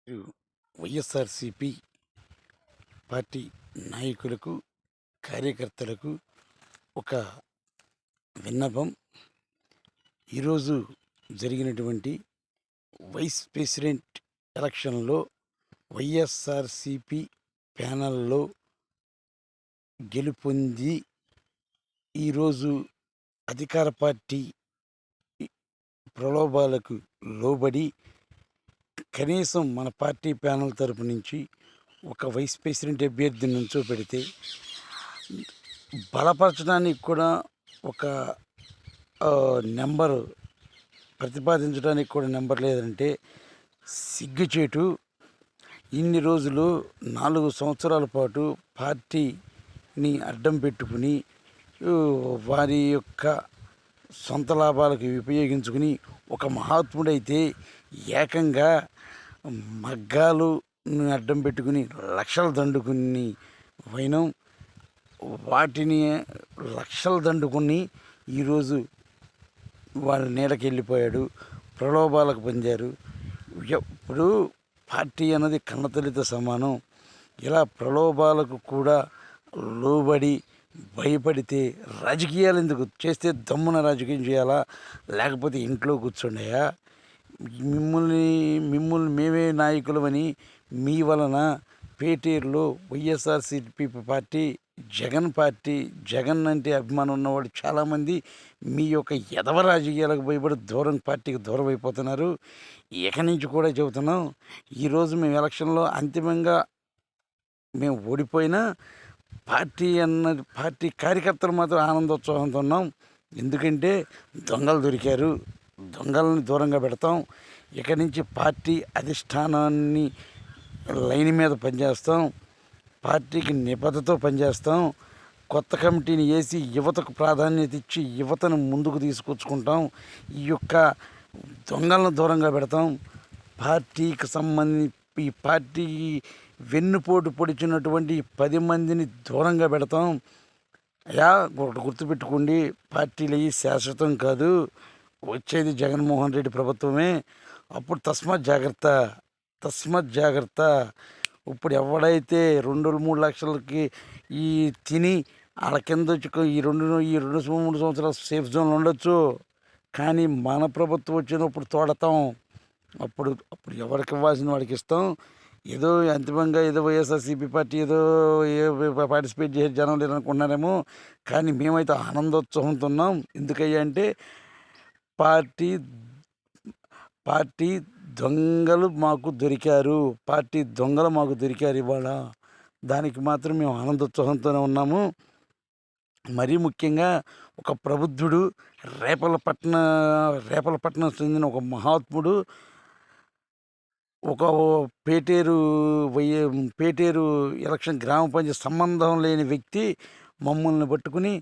మరియు వైఎస్ఆర్సిపి పార్టీ నాయకులకు, కార్యకర్తలకు ఒక విన్నపం. ఈరోజు జరిగినటువంటి వైస్ ప్రెసిడెంట్ ఎలక్షన్లో వైఎస్ఆర్సిపి ప్యానెల్లో గెలుపొంది ఈరోజు అధికార పార్టీ ప్రలోభాలకు లోబడి కనీసం మన పార్టీ ప్యానెల్ తరపు నుంచి ఒక వైస్ ప్రెసిడెంట్ అభ్యర్థిని నుంచోపెడితే బలపరచడానికి కూడా ఒక నెంబరు ప్రతిపాదించడానికి కూడా నెంబర్ లేదంటే సిగ్గుచేటు. ఇన్ని రోజులు 4 సంవత్సరాల పాటు పార్టీని అడ్డం పెట్టుకుని వారి యొక్క సొంత లాభాలకు ఉపయోగించుకుని ఒక మహాత్ముడైతే ఏకంగా మగ్గాలు అడ్డం పెట్టుకుని లక్షలు దండుకుని వైనం వాటిని లక్షలు దండుకుని ఈరోజు వాళ్ళ నీడకి వెళ్ళిపోయాడు. ప్రలోభాలకు పొందారు. ఇప్పుడు పార్టీ అన్నది కన్నతల్లితో సమానం. ఇలా ప్రలోభాలకు కూడా లోబడి భయపడితే రాజకీయాలు ఎందుకు చేస్తే దమ్మున రాజకీయం చేయాలా, లేకపోతే ఇంట్లో కూర్చుండయా? మిమ్మల్ని మేమే నాయకులమని మీ వలన పేటేరులో వైఎస్ఆర్సీపీ పార్టీ జగన్ అంటే అభిమానం ఉన్నవాడు చాలామంది మీ యొక్క ఎదవ రాజకీయాలకు భయపడి పార్టీకి దూరం అయిపోతున్నారు. ఇక నుంచి కూడా చెబుతున్నాం, ఈరోజు మేము ఎలక్షన్లో అంతిమంగా మేము ఓడిపోయినా పార్టీ కార్యకర్తలు మాత్రం ఆనందోత్సవంతో ఉన్నాం. ఎందుకంటే దొంగలు దొరికారు, దొంగలని దూరంగా పెడతాం. ఇక నుంచి పార్టీ అధిష్టానాన్ని లైన్ మీద పనిచేస్తాం, పార్టీకి నిబద్ధతో పనిచేస్తాం. కొత్త కమిటీని వేసి యువతకు ప్రాధాన్యత ఇచ్చి యువతను ముందుకు తీసుకొచ్చుకుంటాం. ఈ యొక్క దొంగలను దూరంగా పెడతాం. పార్టీకి ఈ పార్టీకి వెన్నుపోటు పొడిచినటువంటి 10 మందిని దూరంగా పెడతాం. అయ్యా ఒకటి గుర్తుపెట్టుకోండి, పార్టీలు అయ్యి శాశ్వతం కాదు. వచ్చేది జగన్మోహన్ రెడ్డి ప్రభుత్వమే. అప్పుడు తస్మాత్ జాగ్రత్త. ఇప్పుడు ఎవడైతే 2-3 లక్షలకి ఈ తిని వాళ్ళ కింద వచ్చి ఈ 2-3 సంవత్సరాలు సేఫ్ జోన్లో ఉండొచ్చు. కానీ మన ప్రభుత్వం వచ్చినప్పుడు తోడతాం. అప్పుడు ఎవరికి ఇవ్వాల్సిన వాడికి ఇస్తాం. ఏదో అంతిమంగా ఏదో వైఎస్ఆర్సీపీ పార్టీ ఏదో పార్టిసిపేట్ చేసే జనం లేదనుకుంటున్నారేమో, కానీ మేమైతే ఆనందోత్సవంతో ఉన్నాం. ఎందుకయ్యా అంటే పార్టీ దొంగలు మాకు దొరికారు. ఇవాళ దానికి మాత్రం మేము ఆనందోత్సవంతోనే ఉన్నాము. మరీ ముఖ్యంగా ఒక ప్రబుద్ధుడు, రేపలపట్నం చెందిన ఒక మహాత్ముడు, ఒక పేటేరు ఎలక్షన్ గ్రామ పంచాయతీ సంబంధం లేని వ్యక్తి మమ్మల్ని పట్టుకుని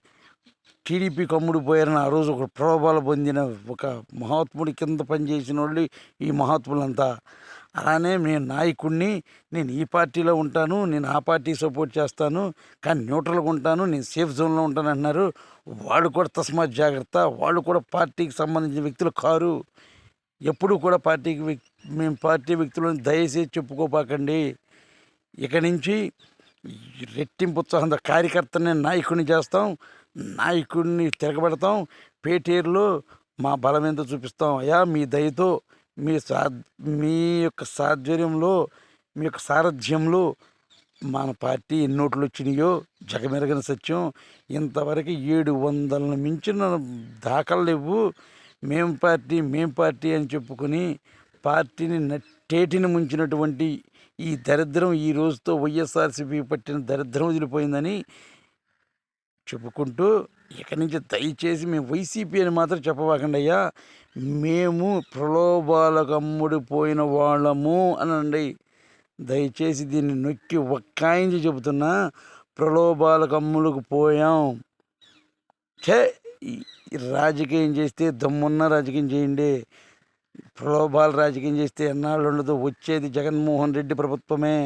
టీడీపీకి అమ్ముడు పోయారని ఆ రోజు ఒక ప్రలోభాలు పొందిన ఒక మహాత్ముడి కింద పనిచేసిన వాళ్ళు ఈ మహాత్ములంతా. అలానే నేను నాయకుడిని, నేను ఈ పార్టీలో ఉంటాను, నేను ఆ పార్టీ సపోర్ట్ చేస్తాను, కానీ న్యూట్రల్గా ఉంటాను, నేను సేఫ్ జోన్లో ఉంటాను అంటున్నారు. వాళ్ళు కూడా తస్మాత్ జాగ్రత్త. వాళ్ళు కూడా పార్టీకి సంబంధించిన వ్యక్తులు కారు. ఎప్పుడు కూడా మేము పార్టీ వ్యక్తులను దయచేసి చెప్పుకోపాకండి. ఇక నుంచి రెట్టింపు ఉత్సాహంతో కార్యకర్తని నాయకుడిని చేస్తాం, నాయకుడిని తిరగబెడతాం. పేటేరులో మా బలం ఏందో చూపిస్తాం. అయ్యా మీ దయతో, మీ యొక్క సాధ్వర్యంలో, మీ యొక్క సారథ్యంలో మన పార్టీ ఎన్ని ఓట్లు వచ్చినాయో జగమెరగని సత్యం. ఇంతవరకు 700ను మించిన దాఖలు లేవు. మేం పార్టీ అని చెప్పుకొని పార్టీని నట్టేటిని ముంచినటువంటి ఈ దరిద్రం ఈ రోజుతో వైఎస్ఆర్సీపీ పట్టిన దరిద్రం వదిలిపోయిందని చెప్పుకుంటూ, ఇక నుంచి దయచేసి మేము వైసీపీ అని మాత్రం చెప్పవాకండి అయ్యా. మేము ప్రలోభాలకు అమ్ముడిపోయిన వాళ్ళము అనండి. దయచేసి దీన్ని నొక్కి ఒక్కాయించి చెబుతున్నా, ప్రలోభాలకు అమ్ముడుకు పోయాం. రాజకీయం చేస్తే దమ్మున్న రాజకీయం చేయండి. ప్రలోభాలు రాజకీయం చేస్తే ఎన్నాళ్ళు ఉండదు. వచ్చేది జగన్మోహన్ రెడ్డి ప్రభుత్వమే,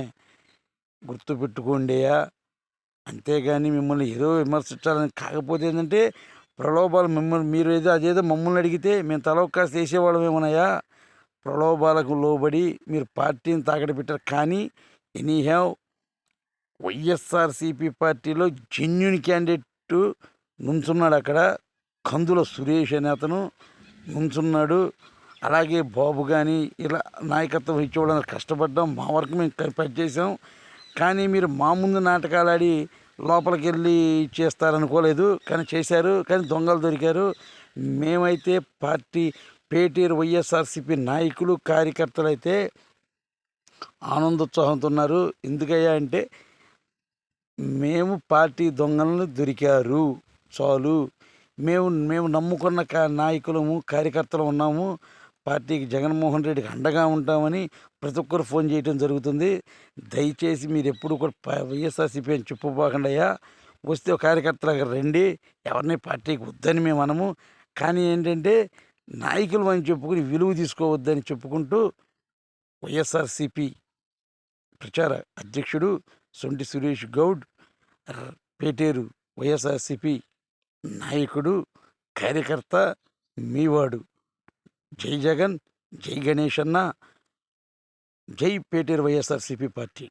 గుర్తుపెట్టుకోండియా. అంతేగాని మిమ్మల్ని ఏదో విమర్శించాలని కాకపోతే ఏంటంటే ప్రలోభాలు మీరు ఏదో అదేదో మమ్మల్ని అడిగితే మేము తల ఒక్కాసి వేసేవాళ్ళమేమోనయ్యా. ప్రలోభాలకు లోబడి మీరు పార్టీని తాకట్టు పెట్టారు. కానీ ఎనీహౌ వైఎస్ఆర్‌సీపీ పార్టీలో జెన్యూన్ క్యాండిడేట్ నుంచున్నాడు అక్కడ. కందుల సురేష్ అనే అతను నుంచున్నాడు. అలాగే బాబు కానీ ఇలా నాయకత్వం ఇచ్చేవాళ్ళని కష్టపడ్డాం. మా వరకు మేము పనిచేసాం. కానీ మీరు మా ముందు నాటకాలు ఆడి లోపలికి వెళ్ళి చేస్తారనుకోలేదు. కానీ చేశారు. కానీ దొంగలు దొరికారు. మేమైతే పార్టీ పేటీరు వైఎస్ఆర్‌సీపీ నాయకులు కార్యకర్తలు అయితే ఆనందోత్సాహంతో ఉన్నారు. ఎందుకయ్యా అంటే మేము పార్టీ దొంగలను దొరికారు చాలు. మేము మేము నమ్ముకున్న నాయకులము కార్యకర్తలు ఉన్నాము. పార్టీకి జగన్మోహన్ రెడ్డికి అండగా ఉంటామని ప్రతి ఒక్కరు ఫోన్ చేయడం జరుగుతుంది. దయచేసి మీరు ఎప్పుడు కూడా వైఎస్ఆర్‌సీపీ అని చెప్పుకోకండి అయ్యా. వస్తే ఒక కార్యకర్తలాగా రండి. ఎవరిని పార్టీకి వద్దని మేము అనము. కానీ ఏంటంటే నాయకులు అని చెప్పుకుని విలువ తీసుకోవద్దని చెప్పుకుంటూ వైఎస్ఆర్‌సీపీ ప్రచార అధ్యక్షుడు సొంటి సురేష్ గౌడ్, పేటేరు వైఎస్ఆర్‌సీపీ నాయకుడు, కార్యకర్త, మీవాడు. జై జగన్, జై గణేష్ అన్న, జై పేటేరు వైఎస్ఆర్‌సీపీ పార్టీ.